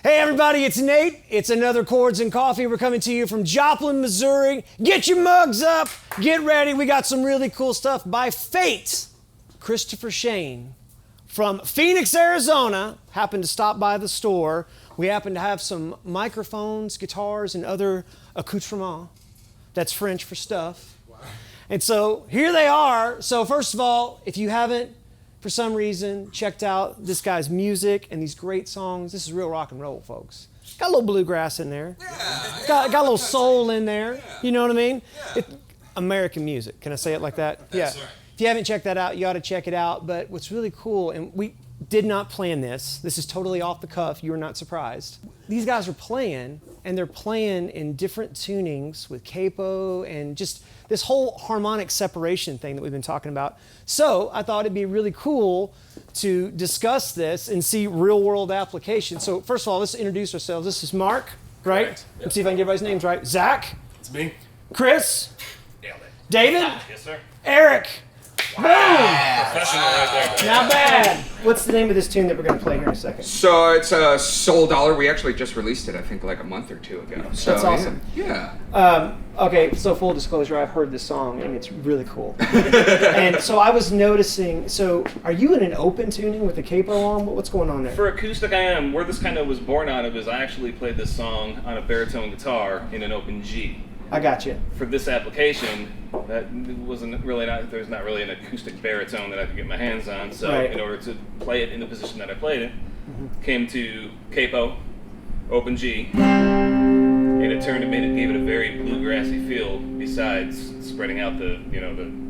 Hey everybody, it's Nate. It's another Chords and Coffee. We're coming to you from Joplin, Missouri. Get your mugs up. Get ready. We got some really cool stuff by Fate. Christopher Shayne from Phoenix, Arizona, happened to stop by the store. We happen to have some microphones, guitars, and other accoutrements. That's French for stuff. Wow. And so here they are. So first of all, if you haven't, for some reason, checked out this guy's music and these great songs, this is real rock and roll, folks. Got a little bluegrass in there. Yeah, got a little soul in there. Yeah. You know what I mean? Yeah. American music. Can I say it like that? That's Yeah. right. If you haven't checked that out, you ought to check it out. But what's really cool, and we did not plan this. This is totally off the cuff. You are not surprised. These guys are playing, and they're playing in different tunings with capo and just this whole harmonic separation thing that we've been talking about. So I thought it'd be really cool to discuss this and see real-world application. So first of all, let's introduce ourselves. This is Mark, right? Correct. Let's see if I can get everybody's names right. Zach. It's me. Chris. Nailed it. David. Yes, sir. Eric. Professional right there. Not bad. What's the name of this tune that we're going to play here in a second? So it's Soul Dollar. We actually just released it, I think, like a month or two ago. So, That's awesome. Yeah. Okay, so full disclosure, I've heard this song and it's really cool. And so I was noticing, so are you in an open tuning with the capo on? What's going on there? For acoustic, I am. Where this kind of was born out of is I actually played this song on a baritone guitar in an open G. I got you. For this application, that wasn't really there's not really an acoustic baritone that I could get my hands on. So Right. in order to play it in the position that I played it, came to capo, open G, and it gave it a very bluegrassy feel. Besides spreading out the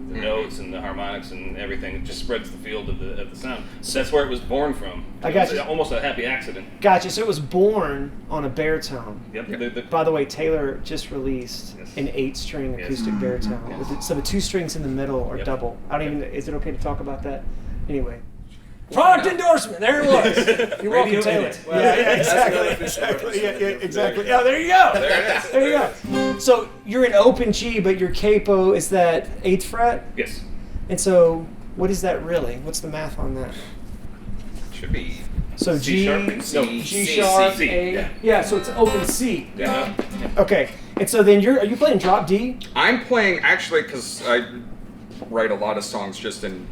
notes and the harmonics and everything, it just spreads the field of the sound. So that's where it was born from. I got It was you. almost a happy accident. Gotcha. So it was born on a baritone. Yep. By the way, Taylor just released Yes. an 8-string Yes. acoustic baritone. Yes. With so the 2 strings in the middle are Yep. double. I don't even, is it okay to talk about that? Anyway. Product endorsement. There it was. You're welcome, Radio Taylor. edit. Yeah, exactly. That's another official Yeah, exactly. Yeah, there you go. There it is. There you go. So you're in open G, but your capo is that 8th fret? Yes. And so what is that really? What's the math on that? Should be. So C sharp? G, No, G C, sharp, C, A. yeah. Yeah, so it's open C. Yeah. Okay. And so then are you playing drop D? I'm playing, actually, because I write a lot of songs just in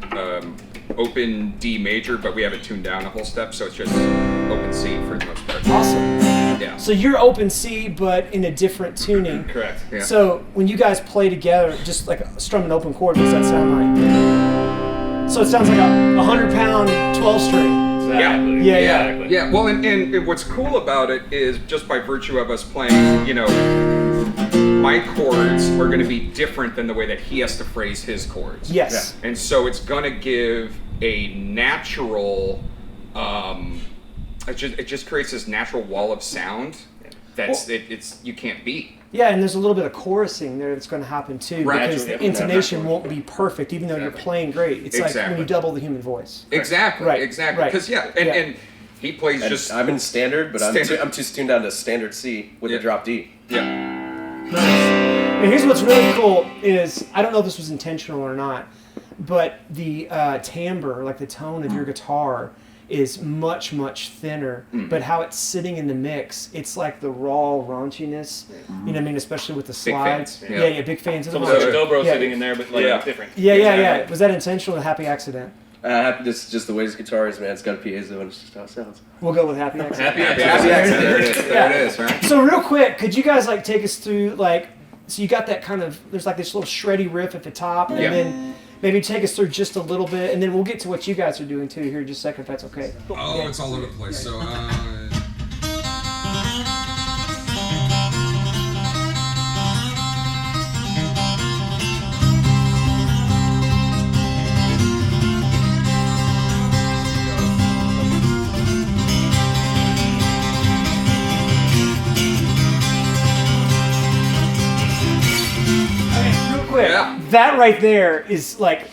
open D major, but we have it tuned down a whole step, so it's just open C for the most part. Awesome. Yeah. So you're open C, but in a different tuning. Correct. Yeah. So when you guys play together, just like strum an open chord, what does that sound like? So it sounds like a 100-pound 12-string. Exactly. Yeah, Exactly. Yeah, well, and what's cool about it is just by virtue of us playing, my chords are going to be different than the way that he has to phrase his chords. Yes. And so it's going to give a natural, it just creates this natural wall of sound that's, it's you can't beat. Yeah, and there's a little bit of chorusing there that's going to happen too, Right. because the Naturally, intonation naturally. won't be perfect, even though you're Exactly. playing great. It's like when Exactly. you double the human voice. Exactly, Right, exactly. right. Because, Yeah. and he plays And just, I'm in standard, but Standard. I'm just tuned down to standard C with Yeah. a drop D. yeah. And here's what's really cool is, I don't know if this was intentional or not, but the timbre, like the tone of your guitar, is much, much thinner, but how it's sitting in the mix, it's like the raw raunchiness, you know what I mean, especially with the Big slides. fans, Yeah, yeah. big fans. It's almost like a dobro Yeah. sitting in there, but like Yeah. different. Yeah. Was that intentional or a happy accident? This is just the way his guitar is, man. It's got a piezo and it's just how it sounds. We'll go with happy accident. Happy Happy accident. accident. There it is. There it is, right? So real quick, could you guys like take us through so you got that kind of, there's like this little shreddy riff at the top, and Yeah. then maybe take us through just a little bit, and then we'll get to what you guys are doing too here in just a second, if that's okay. Oh, it's all over the place. So, Real quick, Yeah. that right there is like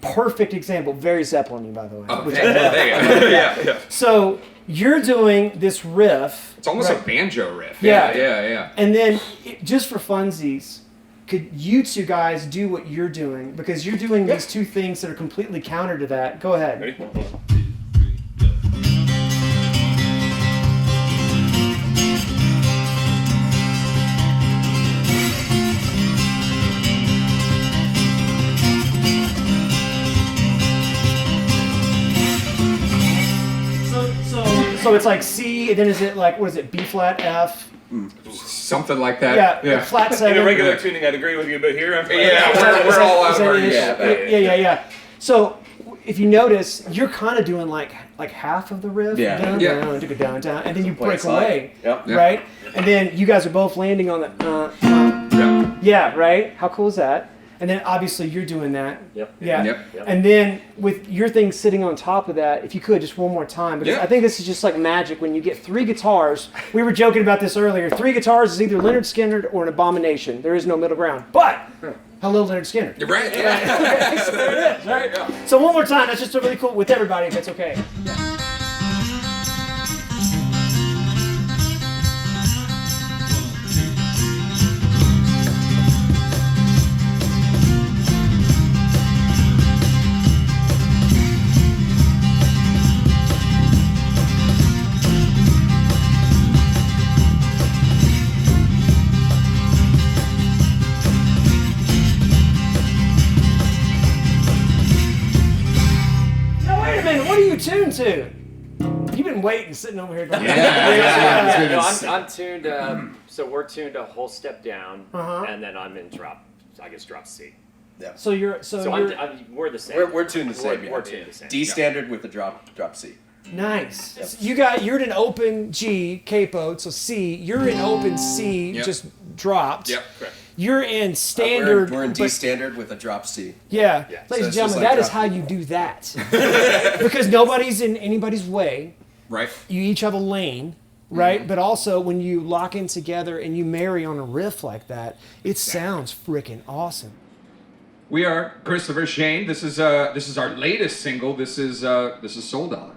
perfect example, very Zeppelin-y, by the way. Oh, which there I love. you go. Yeah. So you're doing this riff. It's almost right? a banjo riff. Yeah. Yeah. And then, just for funsies, could you two guys do what you're doing? Because you're doing these two things that are completely counter to that. Go ahead. Ready? So it's like C, and then is it like, what is it, B flat, F? Something like that. Yeah, flat In 7. a regular tuning, I'd agree with you, but here I'm We're all out of our Yeah. So if you notice, you're kind of doing like half of the riff, Yeah. down, Yeah. down, to go down, down, and then you Play break slide. away, Yep. right? And then you guys are both landing on the, yeah, right? How cool is that? And then obviously you're doing that. Yep. Yeah. Yep. And then with your thing sitting on top of that, if you could, just one more time. Because Yeah. I think this is just like magic when you get 3 guitars. We were joking about this earlier. 3 guitars is either Leonard Skinner or an abomination. There is no middle ground. But, hello, Leonard Skinner. You're right. So there it is, right? So one more time. That's just a really cool with everybody, if that's okay. Now wait a minute. What are you tuned to? You've been waiting, sitting over here. Going, No, I'm tuned. So we're tuned a whole step down, Uh-huh. and then I'm in drop. I guess drop C. So you're We're the same. We're tuned the same. We're tuned the same. D standard with the drop C. nice. So you're in an open G capoed, so C. You're in open C, Yep. just dropped. Yep. Correct. You're in standard. We're in D but- standard with a drop C. Yeah, Yeah. ladies So and it's gentlemen, just like that is drop- how you do that. Because nobody's in anybody's way. Right. You each have a lane, right? But also when you lock in together and you marry on a riff like that, it sounds freaking awesome. We are Christopher Shayne. This is our latest single. This is Soul Dollar.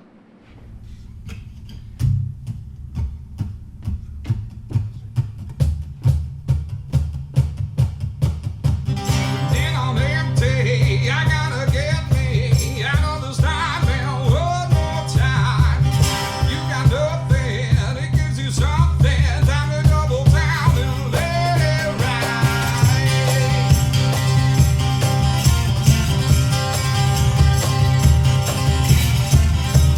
Thank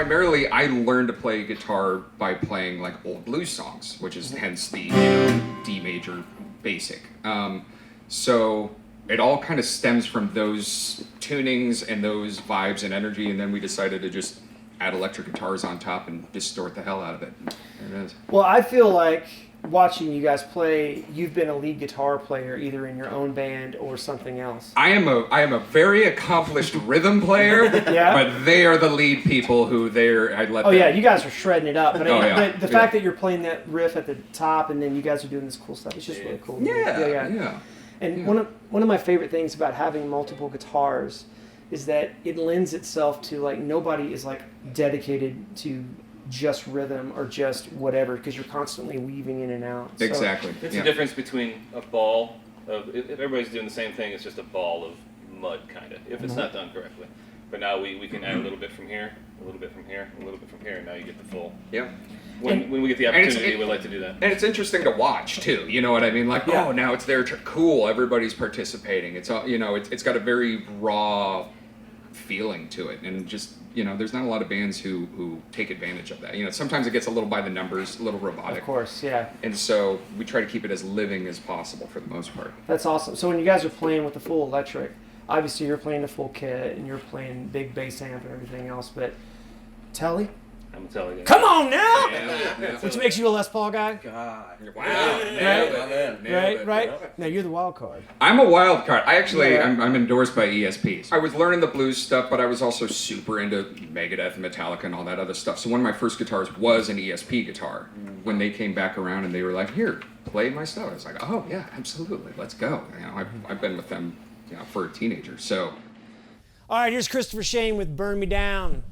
primarily I learned to play guitar by playing like old blues songs, which is hence the D major basic. So it all kind of stems from those tunings and those vibes and energy, and then we decided to just add electric guitars on top and distort the hell out of it. There it is. Well, I feel like watching you guys play, you've been a lead guitar player either in your own band or something else. I am a very accomplished rhythm player, Yeah? but they are the lead people who I let Oh them. yeah, you guys are shredding it up. But, Oh, yeah. but the fact that you're playing that riff at the top and then you guys are doing this cool stuff, it's just really cool. Yeah. And one of my favorite things about having multiple guitars is that it lends itself to like nobody is like dedicated to just rhythm or just whatever because you're constantly weaving in and out. So, Exactly. It's the difference between a ball of, if everybody's doing the same thing, it's just a ball of mud, kind of, if it's not done correctly. But now we can add a little bit from here, a little bit from here, a little bit from here, and now you get the full. Yeah. When we get the opportunity, we like to do that. And it's interesting to watch too. You know what I mean? Like, oh, now it's their turn. Cool. Everybody's participating. It's all, it's got a very raw feeling to it, and just there's not a lot of bands who take advantage of that. Sometimes it gets a little by the numbers, a little robotic. Of course, yeah. And so we try to keep it as living as possible for the most part. That's awesome. So when you guys are playing with the full electric, obviously you're playing the full kit and you're playing big bass amp and everything else, but Telly? I'm telling you. Come on now! Yeah. Which makes you a Les Paul guy? God. Wow. Right? Now you're the wild card. I'm a wild card. I actually, Yeah. I'm endorsed by ESPs. I was learning the blues stuff, but I was also super into Megadeth and Metallica and all that other stuff. So one of my first guitars was an ESP guitar. When they came back around and they were like, here, play my stuff. I was like, oh yeah, absolutely, let's go. I've been with them for a teenager, so. All right, here's Christopher Shayne with Burn Me Down.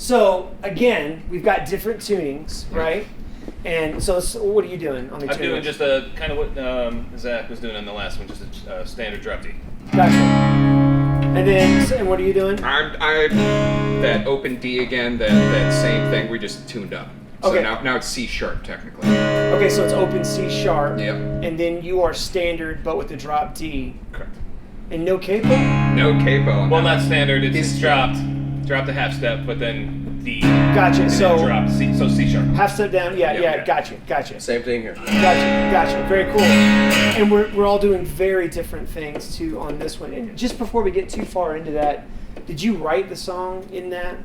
So again, we've got different tunings, right? And so what are you doing on the I'm tuning? doing just a kind of what Zach was doing on the last one, just a standard drop D. Gotcha. And what are you doing? I'm that open D again, that same thing. We just tuned up. So Okay. now it's C sharp technically. Okay, so it's open C sharp. Yep. And then you are standard, but with the drop D. Correct. And no capo? No capo. on Well, that. not standard. It's It's dropped a half step, but then D. Gotcha. And So then drop C. So C sharp. half step down. Yeah, Yeah. Gotcha. Same thing here. Gotcha. Very cool. And we're all doing very different things too on this one. And just before we get too far into that, did you write the song in that?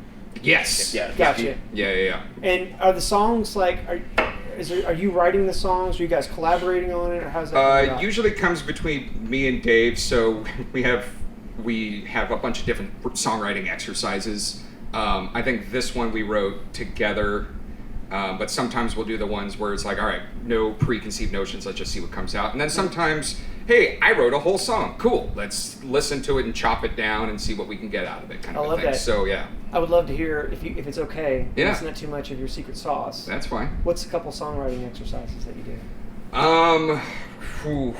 Yes. Yeah. Gotcha. Yeah. And are the songs like are you writing the songs? Are you guys collaborating on it, or how's that? going about? Usually comes between me and Dave. So we have a bunch of different songwriting exercises. I think this one we wrote together, but sometimes we'll do the ones where it's like, all right, no preconceived notions, let's just see what comes out. And then sometimes, hey, I wrote a whole song, cool, let's listen to it and chop it down and see what we can get out of it, kind of I love thing. that. So yeah, I would love to hear if it's okay. Yeah. It's not too much of your secret sauce. that's fine. What's a couple songwriting exercises that you do? Whew.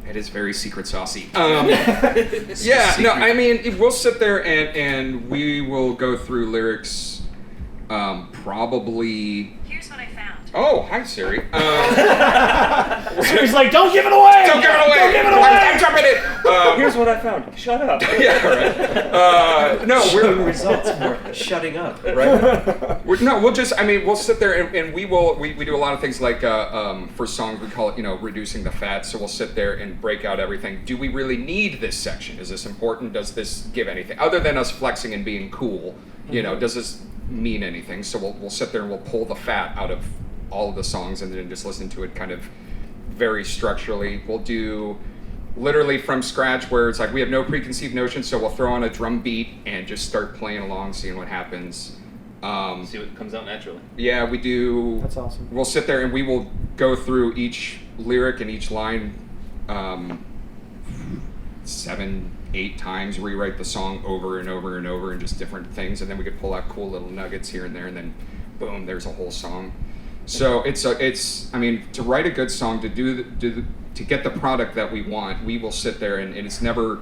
It is very secret saucy. Yeah, no, I mean, we'll sit there and we will go through lyrics, probably. Here's what I found. Oh, hi Siri. He's like, don't give it away! Don't give it away! Don't give it away! I'm jumping it! Here's what I found. Shut up. Yeah, right. No, Showing results more shutting up, right? we'll sit there and we do a lot of things like, for songs, we call it, reducing the fat. So we'll sit there and break out everything. Do we really need this section? Is this important? Does this give anything? Other than us flexing and being cool, does this mean anything? So we'll sit there and we'll pull the fat out of all of the songs and then just listen to it kind of very structurally. We'll do literally from scratch where it's like we have no preconceived notions, so we'll throw on a drum beat and just start playing along, seeing what happens. See what comes out naturally. Yeah, we do. That's awesome. We'll sit there and we will go through each lyric and each line 7-8 times, rewrite the song over and over and over and just different things, and then we could pull out cool little nuggets here and there, and then boom, there's a whole song. So it's to write a good song, to get the product that we want, we will sit there and it's never.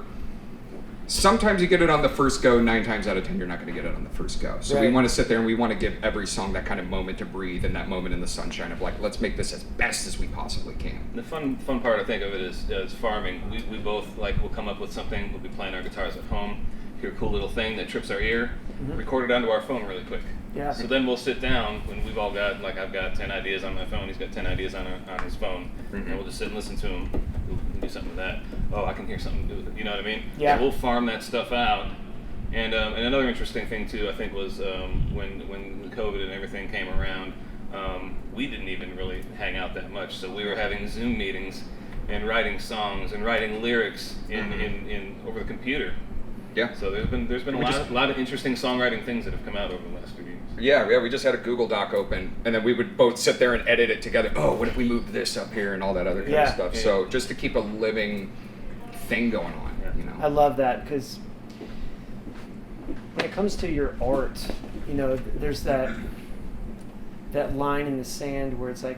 Sometimes you get it on the first go. 9 times out of 10, you're not going to get it on the first go. So we Right. want to sit there and we want to give every song that kind of moment to breathe and that moment in the sunshine of like, let's make this as best as we possibly can. The fun part I think of it is farming. We both we'll come up with something. We'll be playing our guitars at home, hear a cool little thing that trips our ear, record it onto our phone really quick. Yeah. So then we'll sit down when we've all got I've got 10 ideas on my phone. He's got 10 ideas on his phone, and we'll just sit and listen to him. We'll do something with that. Oh, I can hear something. You know what I mean? Yeah. And we'll farm that stuff out. And another interesting thing too, I think, was when the COVID and everything came around, we didn't even really hang out that much. So we were having Zoom meetings and writing songs and writing lyrics in over the computer. Yeah. So there's been a lot of interesting songwriting things that have come out over the last few years. Yeah, we just had a Google Doc open, and then we would both sit there and edit it together. Oh, what if we moved this up here and all that other kind of stuff. Yeah. So just to keep a living thing going on, I love that because when it comes to your art, there's that line in the sand where it's like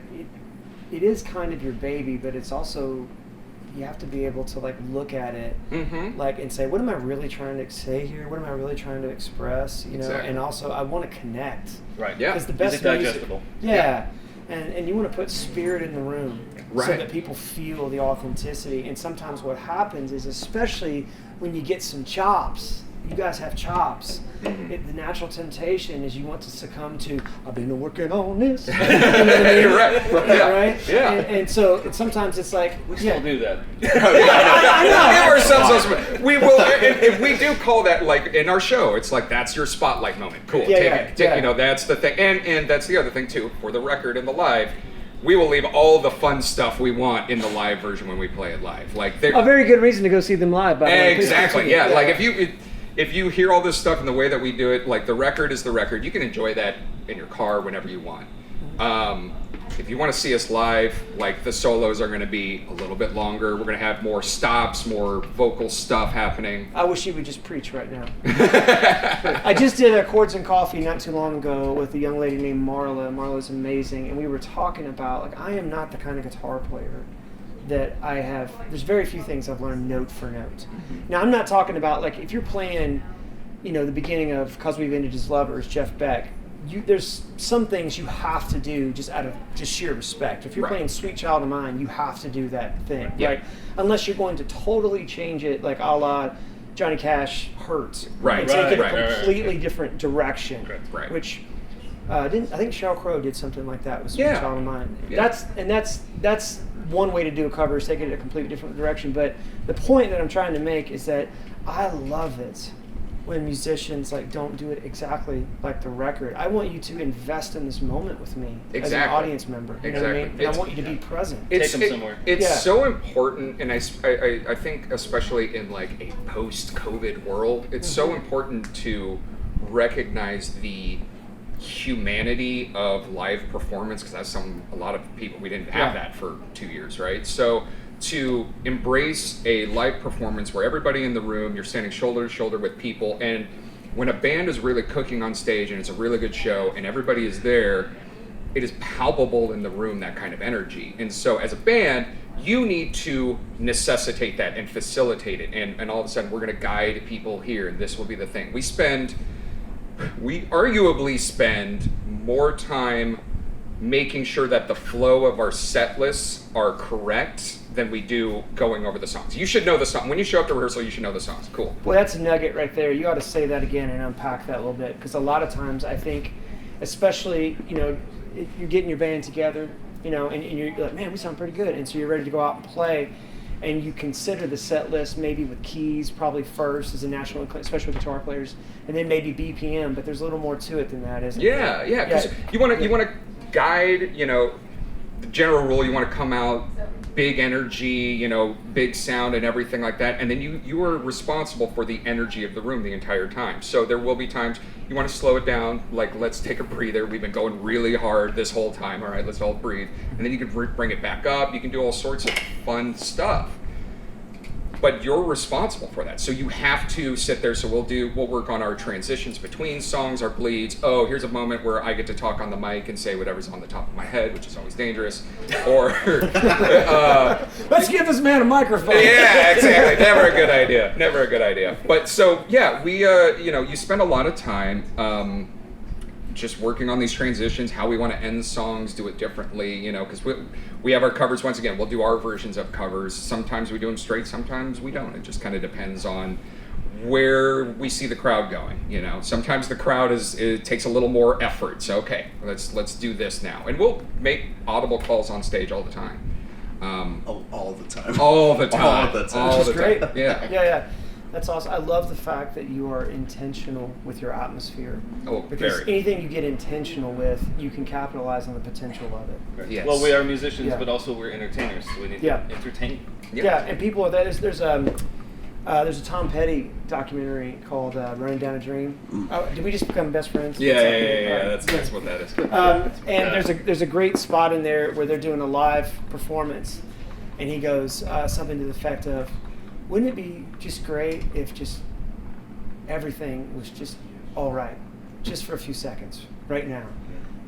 it is kind of your baby, but it's also you have to be able to look at it and say, what am I really trying to say here? What am I really trying to express? Exactly. And also I want to connect. Right. Yeah. Because the best Is it digestible? Yeah. And you want to put spirit in the room so Right. that people feel the authenticity. And sometimes what happens is, especially when you get some chops, you guys have chops, the natural temptation is you want to succumb to, I've been working on this. You know what I mean? Right? Yeah. And so sometimes it's like, We still do that. We will, and we do call that in our show. It's like that's your spotlight moment. Cool. Yeah, Take yeah. it. That's the thing, and that's the other thing too. For the record, in the live, we will leave all the fun stuff we want in the live version when we play it live. A very good reason to go see them live. By the way. Exactly. Yeah. If you hear all this stuff in the way that we do it, the record is the record. You can enjoy that in your car whenever you want. if you want to see us live, like the solos are going to be a little bit longer. We're going to have more stops, more vocal stuff happening. I wish you would just preach right now. I just did a Chords and Coffee not too long ago with a young lady named Marla. Marla's amazing, and we were talking about, like, I am not the kind of guitar player that I have. There's very few things I've learned note for note. Now, I'm not talking about, like, if you're playing, you know, the beginning of "Cause We've Ended As Lovers," Jeff Beck. There's some things you have to do just out of just sheer respect. If you're Right. playing "Sweet Child of Mine," you have to do that thing, Yeah. right? Unless you're going to totally change it, like a la Johnny Cash "Hurts," Right, and take it right, a right, completely different direction. Correct. Right. Which I think Sheryl Crow did something like that with "Sweet Yeah. Child of Mine." Yeah. That's one way to do a cover, is take it in a completely different direction. But the point that I'm trying to make is that I love it when musicians like don't do it exactly like the record. I want you to invest in this moment with me as an Exactly. audience member. You know what I mean? Exactly. And I want you to be present. Take 'em somewhere. It's Yeah. so important, and I think especially in like a post-COVID world, it's so important to recognize the humanity of live performance, because that's a lot of people, we didn't have Yeah. that for 2 years, right? So to embrace a live performance where everybody in the room, you're standing shoulder to shoulder with people, and when a band is really cooking on stage and it's a really good show and everybody is there, it is palpable in the room, that kind of energy. And so as a band, you need to necessitate that and facilitate it, and all of a sudden we're going to guide people here, and this will be the thing. We arguably spend more time making sure that the flow of our set lists are correct than we do going over the songs. You should know the song. When you show up to rehearsal, you should know the songs. Cool. Well, that's a nugget right there. You ought to say that again and unpack that a little bit, because a lot of times I think, especially, you know, if you're getting your band together, you know, and you're like, man, we sound pretty good, and so you're ready to go out and play, and you consider the set list maybe with keys probably first as a natural, especially with guitar players, and then maybe BPM, but there's a little more to it than that, isn't there? Yeah, because you want to guide, you know, the general rule. You want to come out big energy, you know, big sound and everything like that, and then you are responsible for the energy of the room the entire time. So there will be times you want to slow it down, like, let's take a breather. We've been going really hard this whole time. All right, let's all breathe, and then you can bring it back up. You can do all sorts of fun stuff. But you're responsible for that. So you have to sit there. So we'll work on our transitions between songs, our bleeds. Oh, here's a moment where I get to talk on the mic and say whatever's on the top of my head, which is always dangerous. Or Let's give this man a microphone. yeah, exactly. Never a good idea. Never a good idea. But so yeah, we you know, you spend a lot of time just working on these transitions, how we want to end songs, do it differently, you know, because we have our covers. Once again, we'll do our versions of covers. Sometimes we do them straight, sometimes we don't. It just kind of depends on where we see the crowd going, you know. Sometimes the crowd it takes a little more effort. So okay, let's do this now, and we'll make audible calls on stage all the time. All the time. All the time. All the time. All Which the is great. time. Yeah. Yeah. That's awesome. I love the fact that you are intentional with your atmosphere. Oh, Because very. anything you get intentional with, you can capitalize on the potential of it. Yes. Well, we are musicians, Yeah. but also we're entertainers, so we need Yeah. to entertain. Yeah, and people are there's a Tom Petty documentary called Running Down a Dream. Oh, did we just become best friends? Yeah, All right. That's what that is. And there's a great spot in there where they're doing a live performance, and he goes something to the effect of, wouldn't it be just great if just everything was just all right, just for a few seconds, right now,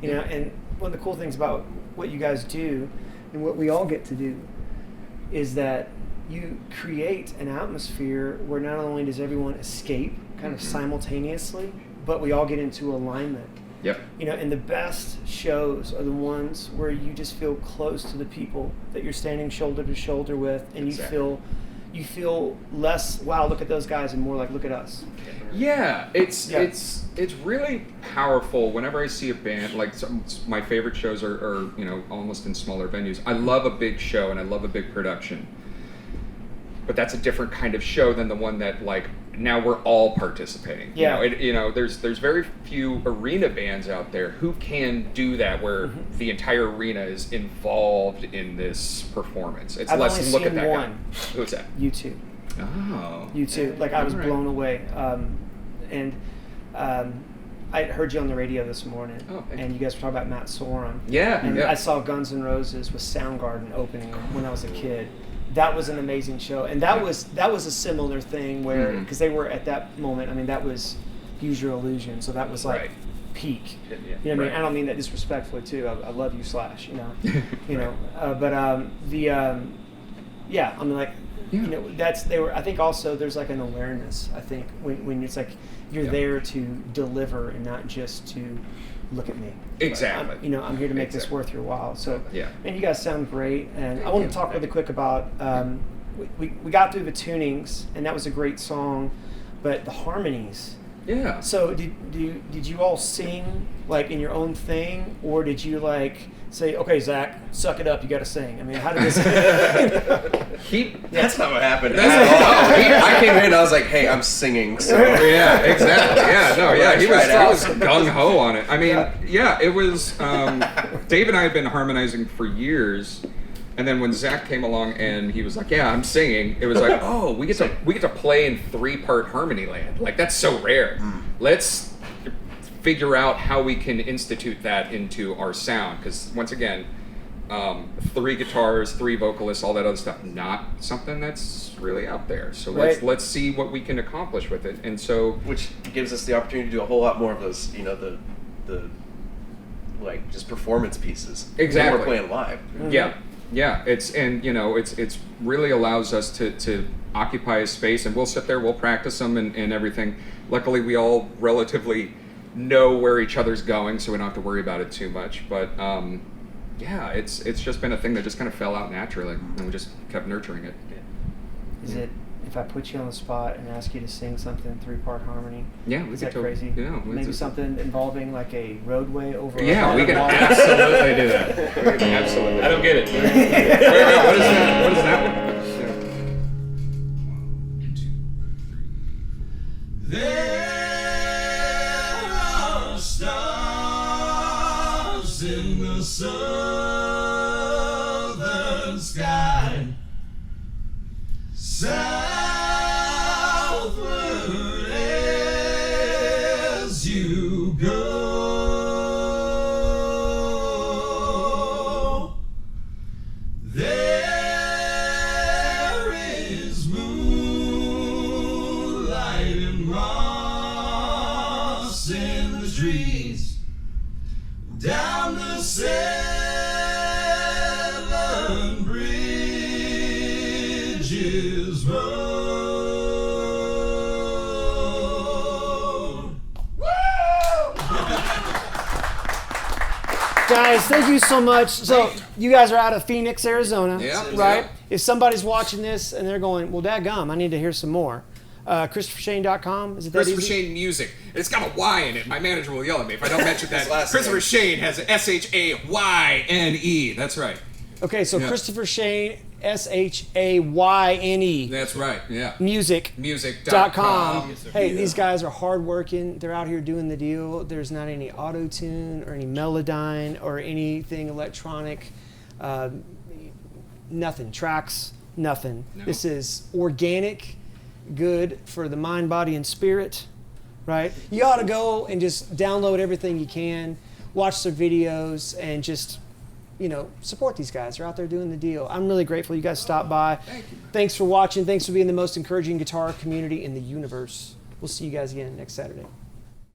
you know? And one of the cool things about what you guys do, and what we all get to do, is that you create an atmosphere where not only does everyone escape kind of simultaneously, but we all get into alignment. Yep. You know, and the best shows are the ones where you just feel close to the people that you're standing shoulder to shoulder with, and Exactly. you feel less, wow, look at those guys, and more like, look at us. Yeah, it's Yeah. it's really powerful. Whenever I see a band, like my favorite shows are you know, almost in smaller venues. I love a big show and I love a big production, but that's a different kind of show than the one that, like, now we're all participating. Yeah. You know, there's very few arena bands out there who can do that, where the entire arena is involved in this performance. It's I've less only look at seen that one. guy. Who's that? U2. Oh. U2. Like, I was Alright. blown away. And I heard you on the radio this morning, Oh, thank and you guys were talking about Matt Sorum. Yeah, And yeah. I saw Guns N' Roses with Soundgarden opening when I was a kid. That was an amazing show, and that was a similar thing where because they were at that moment. I mean, that was Use Your Illusion, so that was like Right. peak. Yeah, You know what I mean? I don't mean that disrespectfully too. I love you, Slash. You know, yeah. I mean, like, you know, they were. I think also there's like an awareness. I think when it's like you're there to deliver and not just to look at me. Exactly. I'm here to make this worth your while. So, Yeah. and you guys sound great. And I want to talk really quick about. We got through the tunings, and that was a great song, but the harmonies. Yeah. So did you all sing like in your own thing, or did you like say, okay, Zach, suck it up, you got to sing? I mean, how did this? That's not what happened. That's I came in, I was like, hey, I'm singing. So. Yeah, exactly. Yeah, no, yeah, he was Tried out. gung ho on it. I mean, yeah, it was. Dave and I had been harmonizing for years, and then when Zach came along and he was like, "Yeah, I'm singing," it was like, "Oh, we get to play in 3-part harmony land. Like that's so rare. Let's figure out how we can institute that into our sound because once again." 3 guitars, 3 vocalists, all that other stuff, not something that's really out there. So let's see what we can accomplish with it. And so, Which gives us the opportunity to do a whole lot more of those, the like just performance pieces. Exactly. When we're playing live. yeah, it's really allows us to occupy a space, and we'll sit there, we'll practice them and everything. Luckily, we all relatively know where each other's going, so we don't have to worry about it too much. But yeah, it's just been a thing that just kind of fell out naturally, and we just kept nurturing it. Is it if I put you on the spot and ask you to sing something 3-part harmony? Yeah, we Is could that totally- crazy? yeah, we Maybe just- something involving like a roadway over. a Yeah, we body can of water? absolutely do that. Absolutely. I don't get it. Wait, what is that? What is that one? There are stars in the southern sky, southward as you go. There is moonlight and moss in the trees down the 7 bridges road. Guys, thank you so much. So you guys are out of Phoenix, Arizona, Yeah. right? If somebody's watching this and they're going, well, dadgum, I need to hear some more. ChristopherShayne.com, is it that Christopher easy? Shayne Music. It's got a Y in it. My manager will yell at me if I don't mention that. last Christopher name. Shayne has a SHAYNE. That's right. Okay, so Yeah. Christopher Shayne, SHAYNE, That's right. Yeah. music.com. Music.com. Hey, these guys are hardworking. They're out here doing the deal. There's not any auto-tune or any Melodyne or anything electronic. Nothing. Tracks, nothing. No. This is organic, good for the mind, body, and spirit, right? You ought to go and just download everything you can, watch their videos, and just, support these guys. They're out there doing the deal. I'm really grateful you guys stopped by. Thank you. Thanks for watching. Thanks for being the most encouraging guitar community in the universe. We'll see you guys again next Saturday.